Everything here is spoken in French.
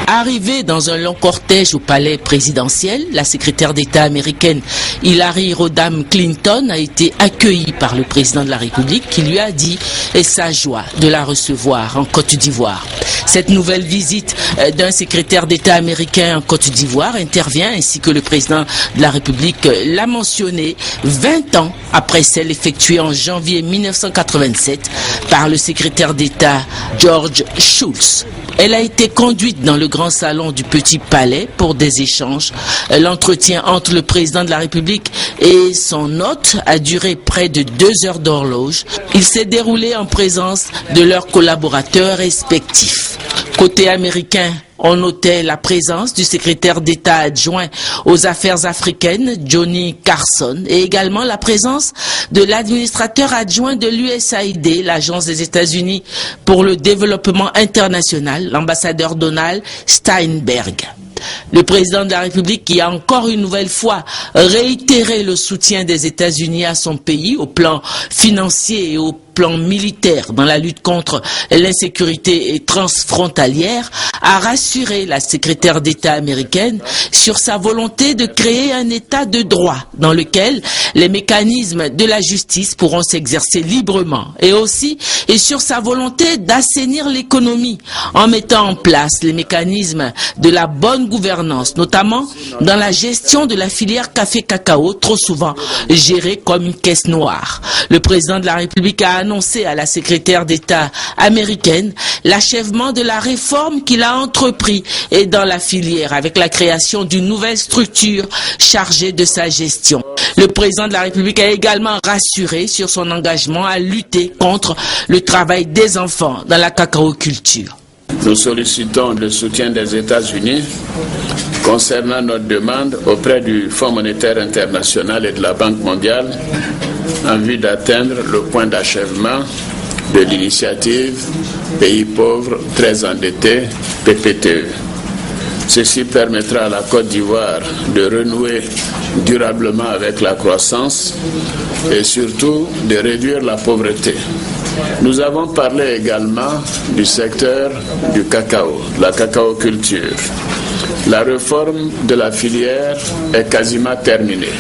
Arrivée dans un long cortège au palais présidentiel, la secrétaire d'État américaine Hillary Rodham Clinton a été accueillie par le président de la République qui lui a dit sa joie de la recevoir en Côte d'Ivoire. Cette nouvelle visite d'un secrétaire d'État américain en Côte d'Ivoire intervient, ainsi que le président de la République l'a mentionné, 20 ans après celle effectuée en janvier 1987 par le secrétaire d'État George Shultz. Elle a été conduite dans le grand salon du Petit Palais pour des échanges. L'entretien entre le président de la République et son hôte a duré près de 2 heures d'horloge. Il s'est déroulé en présence de leurs collaborateurs respectifs. Côté américain, on notait la présence du secrétaire d'État adjoint aux affaires africaines, Johnny Carson, et également la présence de l'administrateur adjoint de l'USAID, l'agence des États-Unis pour le développement international, l'ambassadeur Donald Steinberg. Le président de la République qui a encore une nouvelle fois réitéré le soutien des États-Unis à son pays au plan financier et au plan militaire dans la lutte contre l'insécurité transfrontalière, a rassuré la secrétaire d'État américaine sur sa volonté de créer un État de droit dans lequel les mécanismes de la justice pourront s'exercer librement, et aussi sur sa volonté d'assainir l'économie en mettant en place les mécanismes de la bonne gouvernance, notamment dans la gestion de la filière café-cacao, trop souvent gérée comme une caisse noire. Le président de la République a annoncé à la secrétaire d'État américaine l'achèvement de la réforme qu'il a entrepris et dans la filière avec la création d'une nouvelle structure chargée de sa gestion. Le président de la République a également rassuré sur son engagement à lutter contre le travail des enfants dans la cacaoculture. Nous sollicitons le soutien des États-Unis concernant notre demande auprès du Fonds monétaire international et de la Banque mondiale en vue d'atteindre le point d'achèvement de l'initiative Pays pauvres très endettés, PPTE. Ceci permettra à la Côte d'Ivoire de renouer durablement avec la croissance et surtout de réduire la pauvreté. Nous avons parlé également du secteur du cacao, de la cacaoculture. La réforme de la filière est quasiment terminée.